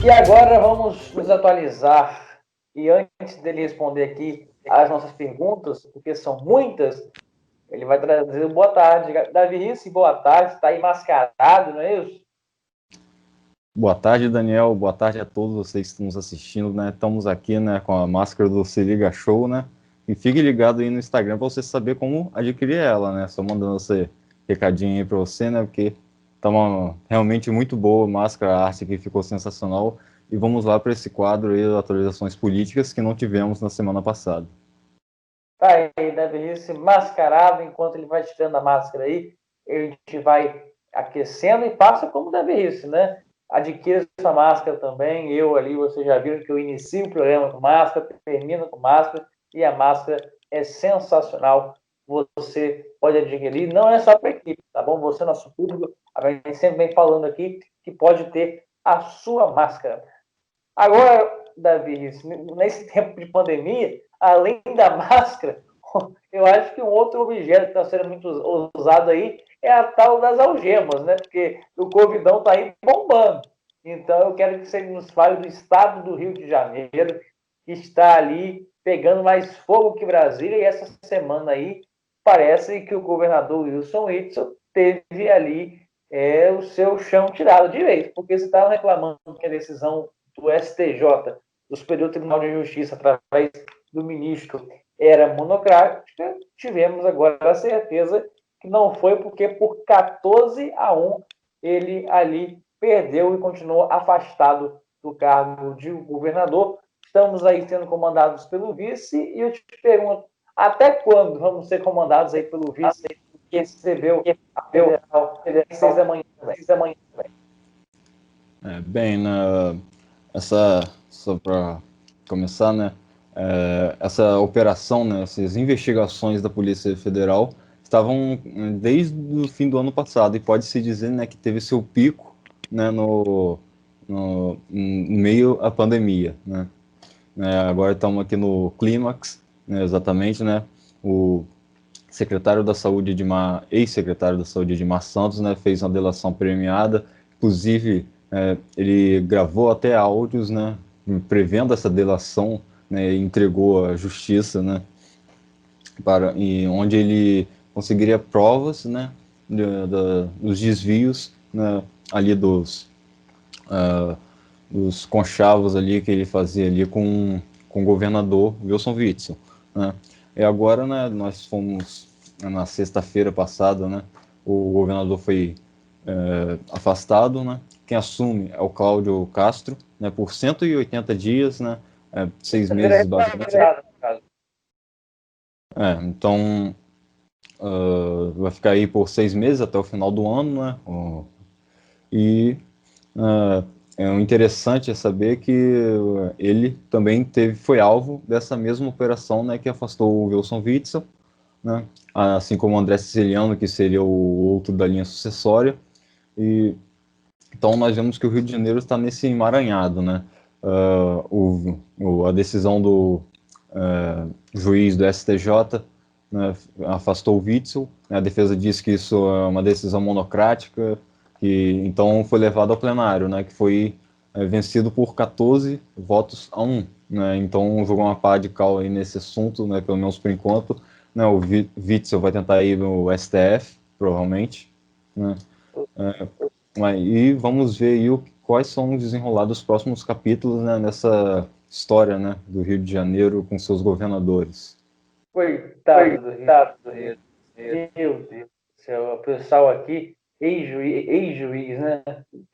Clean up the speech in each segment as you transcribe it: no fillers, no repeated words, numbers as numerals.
E agora vamos nos atualizar. E antes dele responder aqui as nossas perguntas, porque são muitas, ele vai trazer um boa tarde. Davi Risse, boa tarde. Está aí mascarado, não é isso? Boa tarde, Daniel. Boa tarde a todos vocês que estão nos assistindo, né? Estamos aqui, né, com a máscara do Se Liga Show, né? E fique ligado aí no Instagram para você saber como adquirir ela, né? Só mandando esse recadinho aí para você, né? Porque tá uma realmente muito boa a máscara, a arte aqui ficou sensacional. E vamos lá para esse quadro aí, atualizações políticas que não tivemos na semana passada. Tá aí, Davi Risse, mascarado. Enquanto ele vai tirando a máscara aí, a gente vai aquecendo e passa como Davi Risse, né? Adquira essa máscara também. Eu ali, vocês já viram que eu inicio o programa com máscara, termino com máscara, e a máscara é sensacional. Você pode adquirir, não é só para a equipe, tá bom? Você, nosso público, a gente sempre vem falando aqui que pode ter a sua máscara. Agora, Davi, nesse tempo de pandemia, além da máscara, eu acho que um outro objeto que está sendo muito usado aí é a tal das algemas, né? Porque o Covidão está aí bombando. Então, eu quero que você nos fale do estado do Rio de Janeiro, que está ali pegando mais fogo que Brasília, e essa semana aí parece que o governador Wilson Witzel teve ali o seu chão tirado de vez, porque você estava reclamando que a decisão do STJ, do Superior Tribunal de Justiça, através do ministro, era monocrática, tivemos agora a certeza que não foi, porque por 14-1 ele ali perdeu e continuou afastado do cargo de governador. Estamos aí sendo comandados pelo vice, e eu te pergunto, até quando vamos ser comandados aí pelo vice que recebeu a federal às 6 da manhã também? Bem, só para começar, né, essa operação, né, essas investigações da Polícia Federal estavam desde o fim do ano passado, e pode-se dizer, né, que teve seu pico, né, no meio à pandemia, né. Agora estamos aqui no clímax, né, exatamente, né, o secretário da Saúde ex-secretário da Saúde Edmar Santos, né, fez uma delação premiada, inclusive ele gravou até áudios, né, prevendo essa delação, né, e entregou à justiça, né, onde ele conseguiria provas, né, dos desvios, né, ali dos conchavos ali que ele fazia ali com o governador Wilson Witzel, né. E agora, né, nós fomos na sexta-feira passada, né, o governador foi afastado, né. Quem assume é o Cláudio Castro, né, por 180 dias, né, 6 meses basicamente. Então, vai ficar aí por 6 meses até o final do ano, né, e o interessante é saber que ele também foi alvo dessa mesma operação, né, que afastou o Wilson Witzel, né, assim como o André Siciliano, que seria o outro da linha sucessória. E então nós vemos que o Rio de Janeiro está nesse emaranhado, né. A decisão do juiz do STJ, né, afastou o Witzel, né, a defesa diz que isso é uma decisão monocrática, que então foi levado ao plenário, né, que foi vencido por 14 votos a 1, né, então jogou uma pá de cal aí nesse assunto, né, pelo menos por enquanto, né, o Witzel vai tentar ir no STF, provavelmente, né, e vamos ver aí quais são os desenrolados dos próximos capítulos, né, nessa história, né, do Rio de Janeiro com seus governadores. Coitado do Rio. Meu Deus do céu, o pessoal aqui, ex-juiz, né?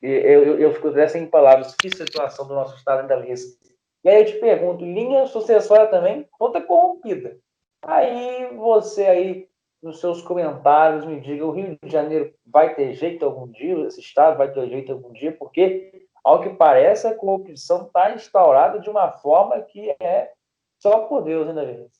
Eu fico até sem palavras. Que situação do nosso estado ainda lista. E aí eu te pergunto, linha sucessória também, toda corrompida. Aí você aí, nos seus comentários, me diga, o Rio de Janeiro vai ter jeito algum dia? Esse estado vai ter jeito algum dia? Porque, ao que parece, a corrupção está instaurada de uma forma que é só por Deus, ainda vez.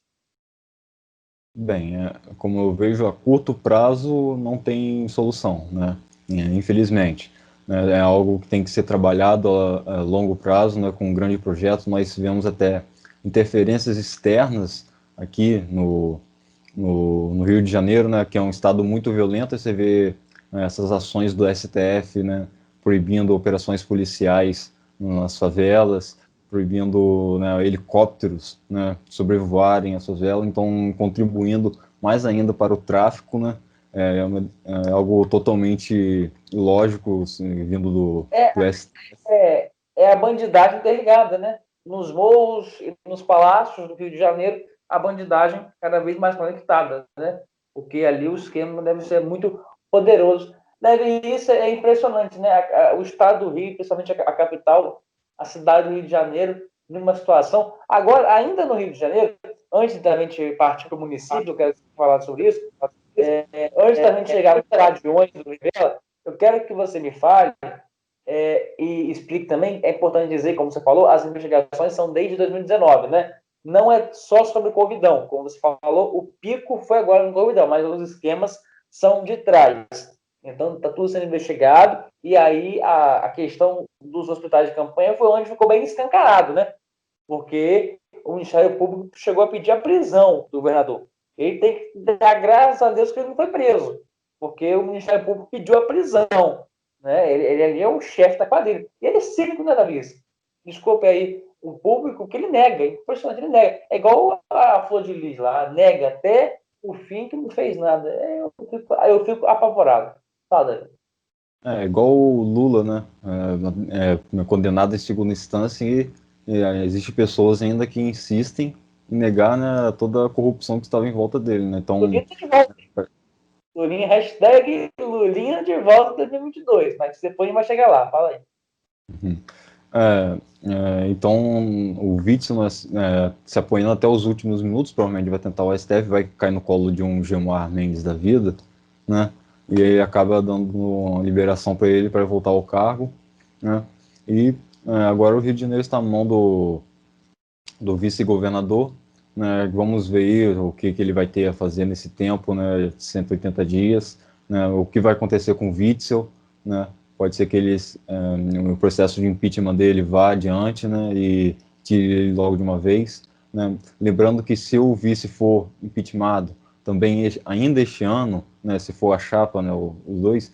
Bem, como eu vejo, a curto prazo não tem solução, né? Infelizmente. Né? É algo que tem que ser trabalhado a longo prazo, né? Com um grande projeto. Nós tivemos até interferências externas aqui no Rio de Janeiro, né? Que é um estado muito violento, e você vê, né, essas ações do STF, né? Proibindo operações policiais nas favelas, proibindo, né, helicópteros, né, sobrevoarem as favelas, então contribuindo mais ainda para o tráfico, né, é algo totalmente ilógico, assim, vindo É, do STF. é a bandidagem interligada, né? Nos morros e nos palácios do Rio de Janeiro, a bandidagem cada vez mais conectada, né? Porque ali o esquema deve ser muito poderoso. Isso é impressionante, né? O estado do Rio, principalmente a capital, a cidade do Rio de Janeiro, numa situação. Agora, ainda no Rio de Janeiro, antes da gente partir para o município, eu quero falar sobre isso. Antes da gente chegar nos estadiões do Rivera, eu quero que você me fale e explique também, é importante dizer, como você falou, as investigações são desde 2019, né? Não é só sobre Covidão, como você falou, o pico foi agora no Covidão, mas os esquemas são de trás. Então, está tudo sendo investigado, e aí a questão dos hospitais de campanha foi onde ficou bem escancarado, né? Porque o Ministério Público chegou a pedir a prisão do governador. Ele tem que dar graças a Deus que ele não foi preso, porque o Ministério Público pediu a prisão. Né? Ele ali é o chefe da quadrilha. E ele é cínico, né, Davi? Desculpe aí o público que ele nega, impressionante, ele nega. É igual a Flor de Lis lá, nega até o fim que não fez nada. Eu fico apavorado. Fala, Davi. É igual o Lula, né? Condenado em segunda instância e existem pessoas ainda que insistem em negar, né, toda a corrupção que estava em volta dele, né? Então, Lulinha tá de volta. Lulinha, hashtag Lulinha de volta 2022. Mas depois a gente vai chegar lá. Fala aí. então o Witzel, né, se apoiando até os últimos minutos, provavelmente vai tentar o STF, vai cair no colo de um Gilmar Mendes da vida, né? E aí acaba dando uma liberação para ele para voltar ao cargo, né? E agora o Rio de Janeiro está na mão do vice-governador, né? Vamos ver aí o que ele vai ter a fazer nesse tempo, né? 180 dias, né? O que vai acontecer com o Witzel, né? Pode ser que o processo de impeachment dele vá adiante, né? E tire ele logo de uma vez, né? Lembrando que se o vice for impeachmentado também ainda este ano, né? Se for a chapa, né? Os dois,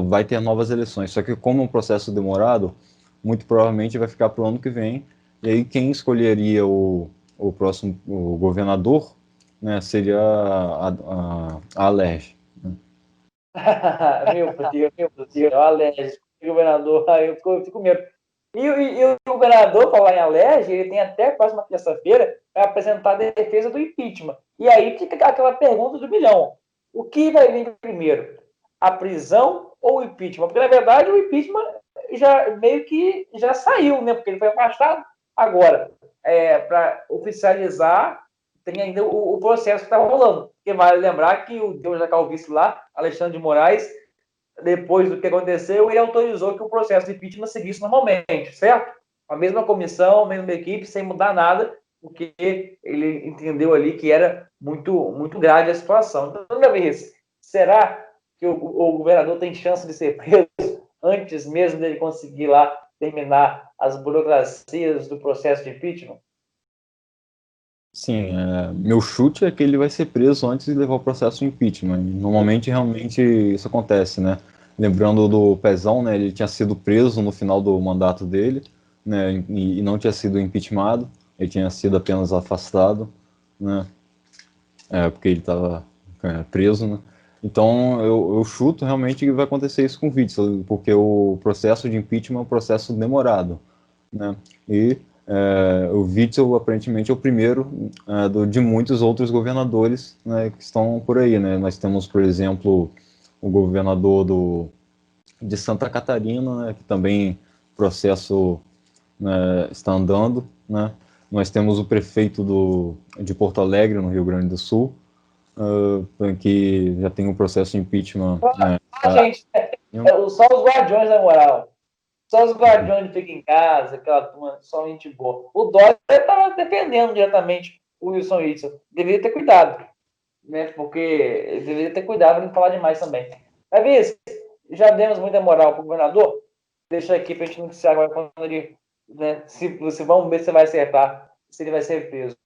vai ter novas eleições. Só que como é um processo demorado, muito provavelmente vai ficar para o ano que vem. E aí quem escolheria o próximo o governador, né, seria a Alerj. Meu Deus do céu, alérgico, governador, aí eu fico com medo. E o governador, falar em alérgico, ele tem até a próxima terça-feira para apresentar a defesa do impeachment. E aí fica aquela pergunta do milhão: o que vai vir primeiro? A prisão ou o impeachment? Porque, na verdade, o impeachment já meio que já saiu, né? Porque ele foi afastado. Agora, para oficializar, tem ainda o processo que está rolando. Porque vale lembrar que o Deus da Calvície lá, Alexandre de Moraes, depois do que aconteceu, ele autorizou que o processo de impeachment seguisse normalmente, certo? A mesma comissão, a mesma equipe, sem mudar nada, porque ele entendeu ali que era muito grave a situação. Então, minha vez, será que o governador tem chance de ser preso antes mesmo dele conseguir lá terminar as burocracias do processo de impeachment? Sim, meu chute é que ele vai ser preso antes de levar o processo de impeachment. E normalmente, realmente, isso acontece, né? Lembrando do Pezão, né? Ele tinha sido preso no final do mandato dele, né? E não tinha sido impeachmentado, ele tinha sido apenas afastado, né? Porque ele estava preso, né? Então, eu chuto realmente que vai acontecer isso com o Witzel, porque o processo de impeachment é um processo demorado, né? E o Witzel aparentemente é o primeiro de muitos outros governadores, né, que estão por aí, né? Nós temos, por exemplo, o governador de Santa Catarina, né, que também o processo, né, está andando, né? Nós temos o prefeito de Porto Alegre, no Rio Grande do Sul, que já tem um processo de impeachment, né? Gente, só os guardiões da moral. Só os guardiões ficam em casa, aquela turma somente boa. O Dória estava defendendo diretamente o Wilson Witzel. Deveria ter cuidado, né? Porque deveria ter cuidado para não falar demais também. Davi, já demos muita moral para o governador. Deixa aqui para a gente noticiar agora quando ele. Né, se vamos ver se vai acertar, se ele vai ser preso.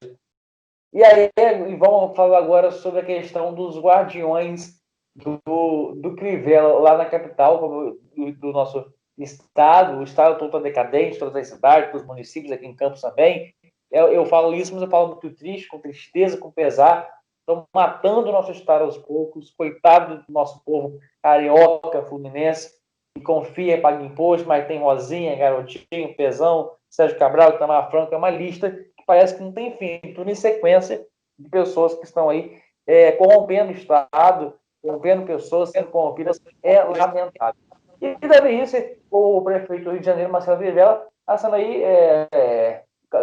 E aí, vamos falar agora sobre a questão dos guardiões do Crivella, lá na capital, do nosso estado, o estado todo está decadente, todas as cidades, todos os municípios, aqui em Campos também. Eu falo isso, mas eu falo muito triste, com tristeza, com pesar. Estão matando o nosso estado aos poucos, coitado do nosso povo carioca, fluminense, que confia, paga imposto, mas tem Rosinha, Garotinho, Pezão, Sérgio Cabral, Itamar Franco, é uma lista que parece que não tem fim, tudo em sequência de pessoas que estão aí corrompendo o Estado, corrompendo pessoas, sendo corrompidas, é lamentável. E também isso, o prefeito do Rio de Janeiro, Marcelo Crivella, está sendo aí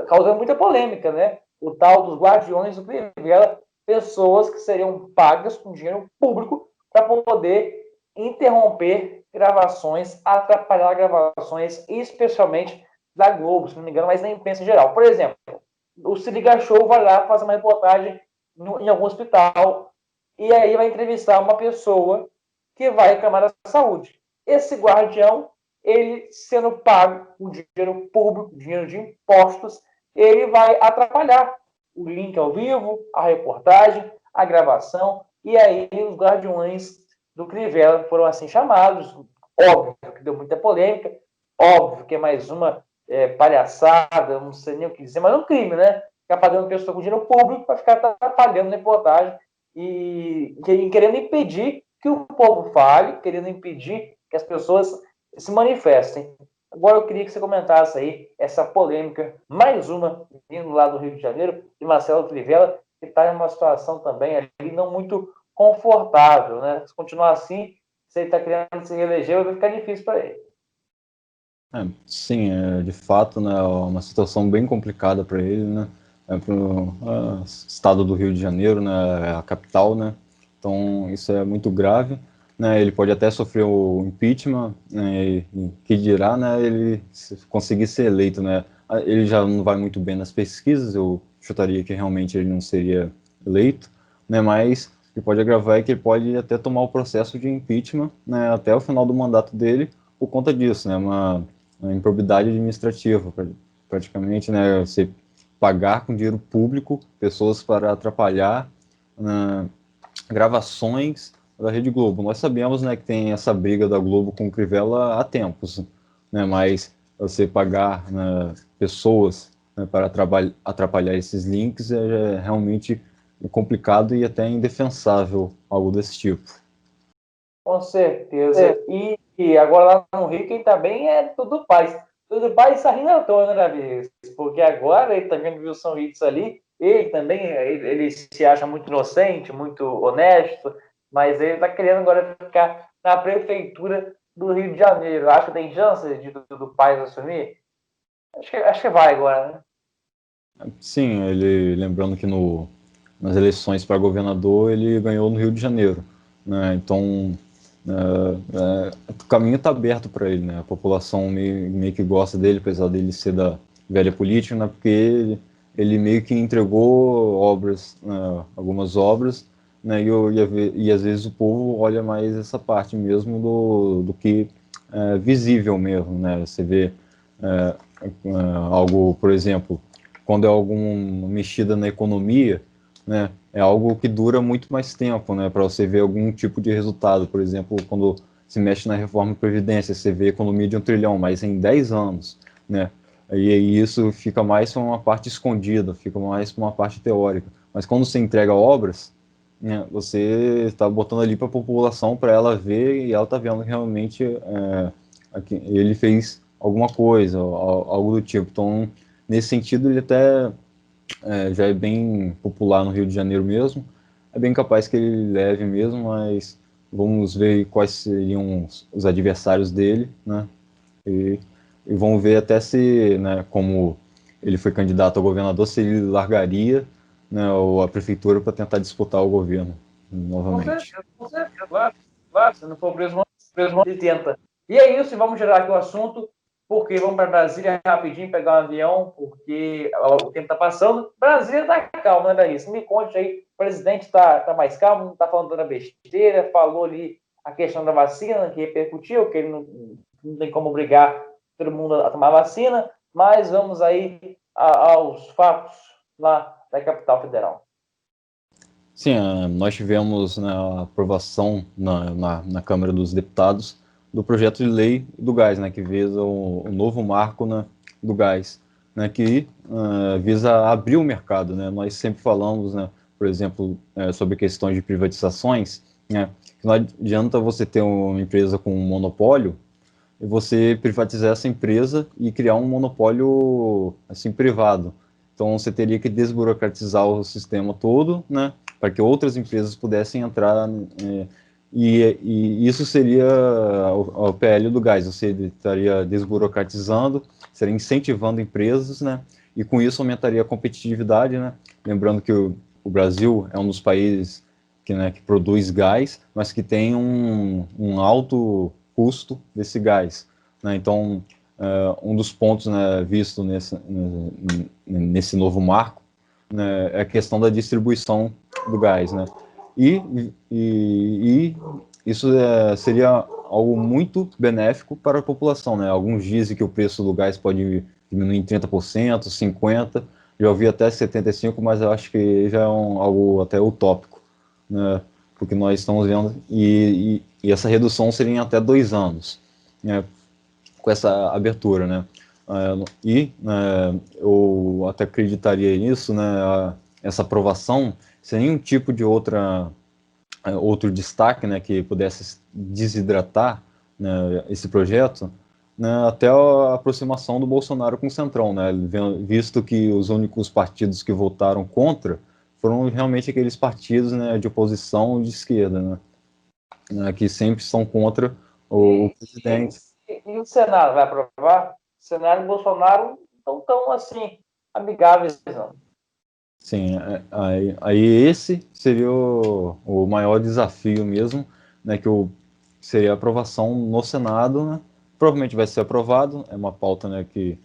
causando muita polêmica, né? O tal dos guardiões do Crivella, pessoas que seriam pagas com dinheiro público para poder interromper gravações, atrapalhar gravações, especialmente da Globo, se não me engano, mas na imprensa em geral. Por exemplo, o Se Liga Show vai lá fazer uma reportagem em algum hospital e aí vai entrevistar uma pessoa que vai reclamar da saúde. Esse guardião, ele sendo pago com dinheiro público, dinheiro de impostos, ele vai atrapalhar o link ao vivo, a reportagem, a gravação, e aí os guardiões do Crivella foram assim chamados. Óbvio que deu muita polêmica, óbvio que é mais uma palhaçada, não sei nem o que dizer, mas é um crime, né? Ficar pagando pessoa com dinheiro público para ficar atrapalhando reportagem e querendo impedir que o povo fale, querendo impedir que as pessoas se manifestem. Agora eu queria que você comentasse aí essa polêmica, mais uma, vindo lá do Rio de Janeiro, de Marcelo Crivella, que está em uma situação também ali não muito confortável, né? Se continuar assim, se ele está querendo se reeleger, vai ficar difícil para ele. Sim, de fato, né, é uma situação bem complicada para ele, né, para o estado do Rio de Janeiro, né, a capital, né, então isso é muito grave, né, ele pode até sofrer o impeachment, né, e que dirá, né, ele conseguir ser eleito, né, ele já não vai muito bem nas pesquisas, eu chutaria que realmente ele não seria eleito, né, mas o que pode agravar é que ele pode até tomar o processo de impeachment, né, até o final do mandato dele, por conta disso, né, uma improbidade administrativa, praticamente, né, você pagar com dinheiro público pessoas para atrapalhar gravações da Rede Globo. Nós sabemos, né, que tem essa briga da Globo com o Crivella há tempos, né, mas você pagar, né, pessoas, né, para atrapalhar esses links é realmente complicado e até indefensável algo desse tipo. Com certeza. E agora lá no Rio, quem tá bem é Tudo Paz. Tudo Paz está rindo à toa, né, Davi? Porque agora ele também viu o São Hits ali. Ele também ele se acha muito inocente, muito honesto, mas ele está querendo agora ficar na prefeitura do Rio de Janeiro. Acho que tem chance de Tudo Paz assumir? Acho que vai agora, né? Sim, ele lembrando que nas eleições para governador ele ganhou no Rio de Janeiro, né? Então o caminho está aberto para ele, né? A população meio que gosta dele, apesar dele ser da velha política, né? Porque ele meio que entregou obras, né? Algumas obras, né? E às vezes o povo olha mais essa parte mesmo do que visível mesmo, né? Você vê algo, por exemplo, quando é alguma mexida na economia, né, é algo que dura muito mais tempo, né, para você ver algum tipo de resultado. Por exemplo, quando se mexe na reforma da Previdência, você vê economia de 1 trilhão, mas em 10 anos, né, e isso fica mais para uma parte escondida, fica mais para uma parte teórica. Mas quando você entrega obras, né, você está botando ali para a população, para ela ver, e ela está vendo que realmente ele fez alguma coisa, algo do tipo. Então, nesse sentido, ele até já é bem popular no Rio de Janeiro mesmo. É bem capaz que ele leve mesmo, mas vamos ver quais seriam os adversários dele, né? E, e vamos ver até se, né, como ele foi candidato a governador, se ele largaria, né, a prefeitura para tentar disputar o governo novamente. Com certeza, claro. Se não for preso, ele tenta. E é isso, vamos gerar aqui o assunto, porque vamos para Brasília rapidinho, pegar um avião, porque o tempo está passando. Brasília está calma, né, Daís? Me conte aí, o presidente está mais calmo, não está falando toda besteira, falou ali a questão da vacina, que repercutiu, que ele não tem como obrigar todo mundo a tomar vacina, mas vamos aí aos fatos lá da capital federal. Sim, nós tivemos, né, a aprovação na Câmara dos Deputados do projeto de lei do gás, né, que visa o novo marco, né, do gás, né, que visa abrir o mercado, né. Nós sempre falamos, né, por exemplo, sobre questões de privatizações, né, que não adianta você ter uma empresa com um monopólio e você privatizar essa empresa e criar um monopólio assim privado. Então você teria que desburocratizar o sistema todo, né, para que outras empresas pudessem entrar, e isso seria o PL do gás. Você estaria desburocratizando, estaria incentivando empresas, né, e com isso aumentaria a competitividade, né. Lembrando que o Brasil é um dos países que produz gás, mas que tem um alto custo desse gás, né? Então, um dos pontos, né, visto nesse novo marco, né, é a questão da distribuição do gás, né? E isso seria algo muito benéfico para a população, né? Alguns dizem que o preço do gás pode diminuir em 30%, 50%, já ouvi até 75%, mas eu acho que já é algo até utópico, né? Porque nós estamos vendo, e essa redução seria em até 2 anos, né, com essa abertura, né? Eu até acreditaria nisso, né? Essa aprovação sem nenhum tipo de outro destaque, né, que pudesse desidratar, né, esse projeto, né, até a aproximação do Bolsonaro com o Centrão, né, visto que os únicos partidos que votaram contra foram realmente aqueles partidos, né, de oposição de esquerda, né, que sempre estão contra o presidente. E o Senado vai aprovar? O Senado e o Bolsonaro não estão tão assim amigáveis, não. Sim, aí esse seria o maior desafio mesmo, né, seria a aprovação no Senado, né? Provavelmente vai ser aprovado, é uma pauta, né, que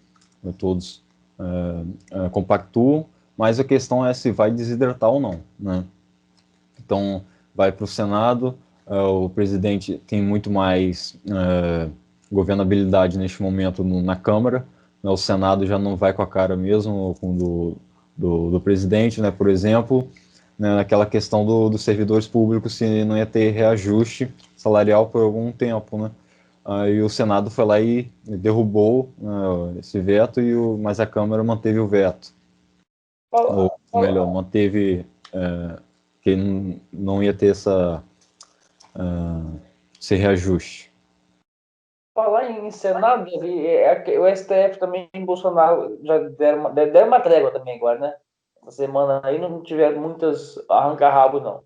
todos compactuam, mas a questão é se vai desidratar ou não, né? Então, vai para o Senado, o presidente tem muito mais governabilidade neste momento na Câmara, né? O Senado já não vai com a cara mesmo com do presidente, né? Por exemplo, né, naquela questão dos servidores públicos, se não ia ter reajuste salarial por algum tempo, né? Aí o Senado foi lá e derrubou esse veto, mas a Câmara manteve o veto. Ou melhor, manteve que não ia ter esse reajuste. Falar em Senado, o STF também, Bolsonaro já deram uma trégua também agora, né? Essa semana aí não tiveram muitas arranca-rabo, não.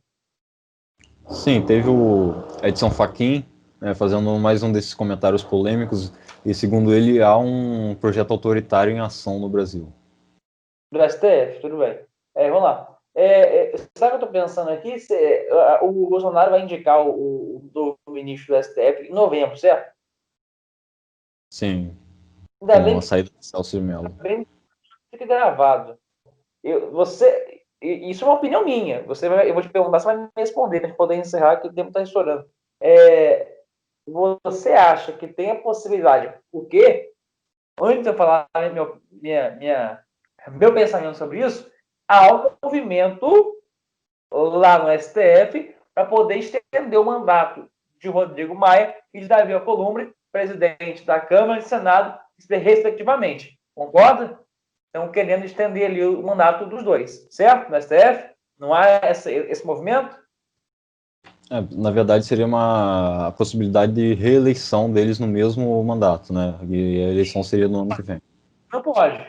Sim, teve o Edson Fachin, né, fazendo mais um desses comentários polêmicos, e segundo ele, há um projeto autoritário em ação no Brasil. Do STF, tudo bem. Vamos lá. Sabe o que eu estou pensando aqui? O Bolsonaro vai indicar o ministro do STF em novembro, certo? Sim, Ainda com a bem saída do Celso de Mello. que fica gravado. Isso é uma opinião minha. Eu vou te perguntar, você vai me responder para poder encerrar, que o tempo está estourando. Você acha que tem a possibilidade? Porque, antes de eu falar meu pensamento sobre isso, há um movimento lá no STF para poder estender o mandato de Rodrigo Maia e de Davi Alcolumbre, presidente da Câmara e Senado, respectivamente. Concorda? Estão querendo estender ali o mandato dos dois, certo? No STF? Não há esse movimento? Na verdade, seria uma possibilidade de reeleição deles no mesmo mandato, né? E a eleição seria no ano que vem. Não pode.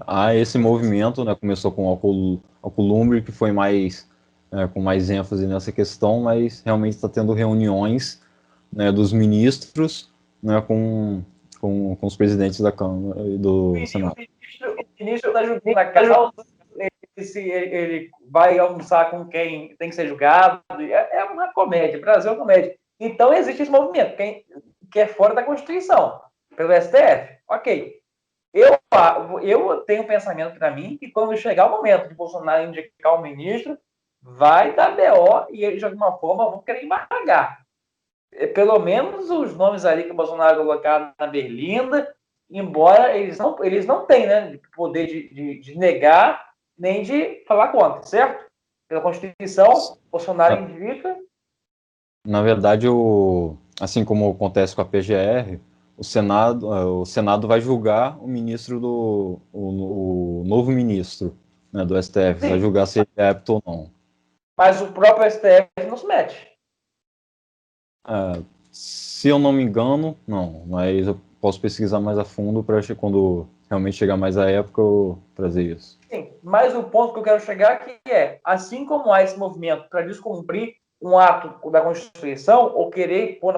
Há esse movimento, né? Começou com o Alcolumbre, que foi com mais ênfase nessa questão, mas realmente está tendo reuniões, né, dos ministros, né, com os presidentes da Câmara e do Senado. O ministro está julgando a causa, ele vai almoçar com quem tem que ser julgado. É uma comédia. O Brasil é uma comédia. Então, existe esse movimento, que é fora da Constituição, pelo STF. Ok. Eu tenho um pensamento para mim que quando chegar o momento de Bolsonaro indicar o ministro, vai dar BO e eles, de alguma forma, vão querer embargar. Pelo menos os nomes ali que o Bolsonaro colocar na berlinda, embora eles não tenham, né, poder de negar nem de falar contra, certo? Pela Constituição, Bolsonaro indica. Na verdade, assim como acontece com a PGR, o Senado vai julgar o ministro o novo ministro, né, do STF, vai Sim, julgar se ele é apto ou não. mas o próprio STF não se mete. Se eu não me engano, não, mas eu posso pesquisar mais a fundo para quando realmente chegar mais a época eu trazer isso. Sim, mas o ponto que eu quero chegar aqui é, assim como há esse movimento para descumprir um ato da Constituição ou querer pôr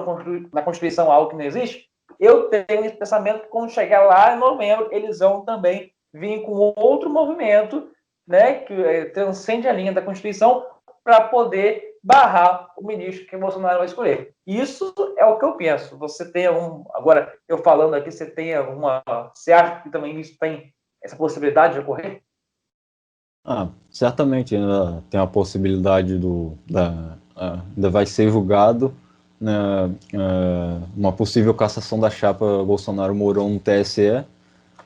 na Constituição algo que não existe, eu tenho esse pensamento que quando chegar lá em novembro, eles vão também vir com outro movimento, né, que transcende a linha da Constituição para poder barrar o ministro que o Bolsonaro vai escolher. Isso é o que eu penso. Você tem algum... Agora, eu falando aqui, você tem alguma... Você acha que também isso tem essa possibilidade de ocorrer? Certamente ainda tem a possibilidade ainda vai ser julgado, né, uma possível cassação da chapa Bolsonaro-Mourão no TSE,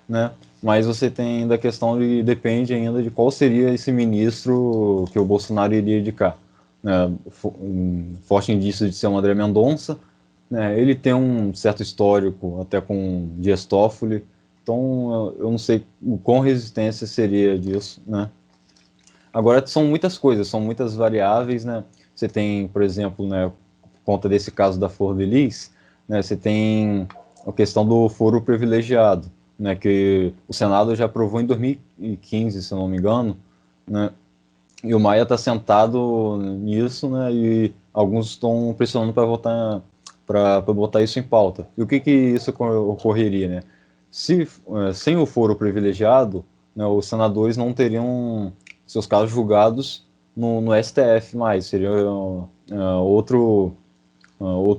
né? Mas você tem ainda a questão de depende ainda de qual seria esse ministro que o Bolsonaro iria indicar, né? Um forte indício de ser o André Mendonça, né? Ele tem um certo histórico até com Dias Toffoli, então eu não sei o quão resistência seria disso, né? Agora são muitas coisas, são muitas variáveis, né? Você tem, por exemplo, né, por conta desse caso da Flor de Lis, né, você tem a questão do foro privilegiado, né, que o Senado já aprovou em 2015, se eu não me engano, né, e o Maia está sentado nisso, né, e alguns estão pressionando para botar isso em pauta. E o que isso ocorreria, né? Se sem o foro privilegiado, né, os senadores não teriam seus casos julgados no STF mais, seria outro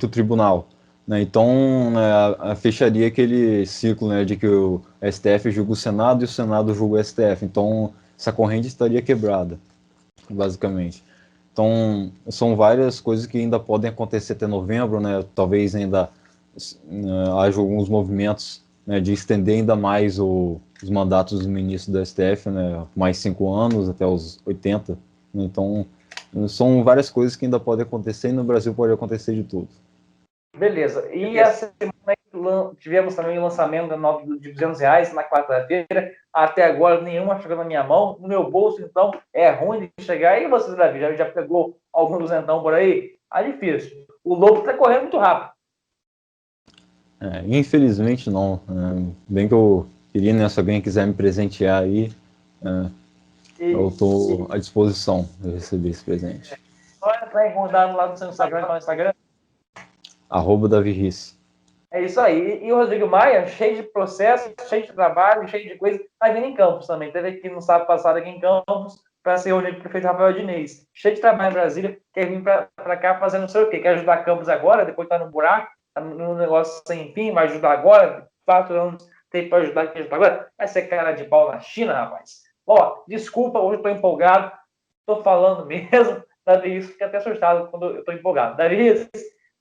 tribunal. Né? Então, né, fecharia aquele ciclo, né, de que o STF julga o Senado e o Senado julga o STF. Então, essa corrente estaria quebrada, basicamente. Então, são várias coisas que ainda podem acontecer até novembro, né? Talvez ainda haja alguns movimentos, né, de estender ainda mais os mandatos dos ministros do STF, né? Mais 5 anos, até os 80. Então, são várias coisas que ainda podem acontecer e no Brasil pode acontecer de tudo. Beleza. E a semana tivemos também o lançamento da nota de R$ 200 na quarta-feira. Até agora nenhuma chegou na minha mão. No meu bolso, então, é ruim de chegar. E você, Davi, já pegou algum duzentão por aí? Ah, difícil. O lobo está correndo muito rápido. Infelizmente não. Bem que eu queria, né, se alguém quiser me presentear aí, eu estou à disposição de receber esse presente. Só entrar em contato lá no seu Instagram, no Instagram. @Davi Risse. É isso aí. E o Rodrigo Maia, cheio de processo, cheio de trabalho, cheio de coisa, está vindo em Campos também. Teve aqui no sábado passado aqui em Campos para ser reunido com o prefeito Rafael Diniz. Cheio de trabalho em Brasília, quer vir para cá fazendo não sei o quê. Quer ajudar Campos agora, depois está no buraco, está no negócio sem fim, vai ajudar agora, 4 anos tem para ajudar, quer ajudar agora. Vai ser cara de pau na China, rapaz. Ó, desculpa, hoje estou empolgado, estou falando mesmo. Davi Rios fica até assustado quando eu estou empolgado. Davi Rios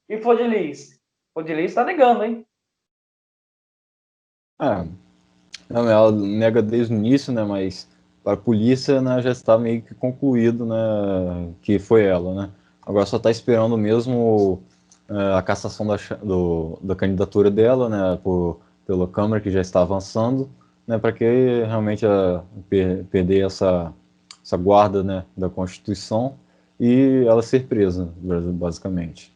e Fodiliz. O Diniz está negando, hein? Não, ela nega desde o início, né? Mas para a polícia, né, já está meio que concluído, né, que foi ela, né? Agora só está esperando mesmo a cassação da candidatura dela, né, pela Câmara que já está avançando, né, para que realmente perder essa guarda, né, da Constituição e ela ser presa, basicamente.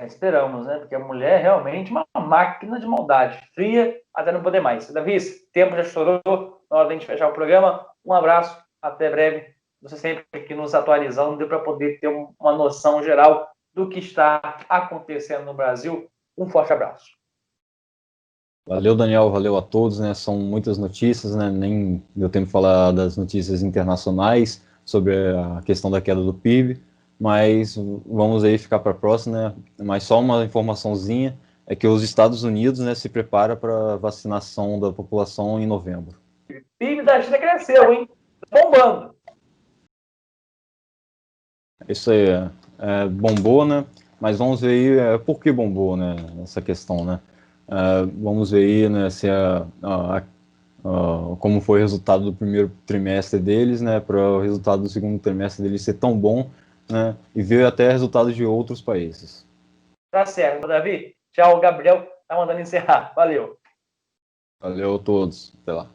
Esperamos, né? Porque a mulher é realmente uma máquina de maldade, fria até não poder mais. Davi, tempo já estourou, na hora de a gente fechar o programa. Um abraço, até breve. Você sempre aqui nos atualizando, deu para poder ter uma noção geral do que está acontecendo no Brasil. Um forte abraço. Valeu, Daniel, valeu a todos, né? São muitas notícias, né? Nem deu tempo de falar das notícias internacionais sobre a questão da queda do PIB, mas vamos aí ficar para a próxima, né? Mas só uma informaçãozinha é que os Estados Unidos, né, se prepara para a vacinação da população em novembro. O PIB da China cresceu, hein? Bombando. Isso aí bombou, né? Mas vamos ver aí por que bombou, né? Essa questão, né? Vamos ver aí, né, se como foi o resultado do primeiro trimestre deles, né, para o resultado do segundo trimestre deles ser tão bom, né, e ver até resultados de outros países. Tá certo, Davi. Tchau, o Gabriel tá mandando encerrar. Valeu. Valeu a todos. Até lá.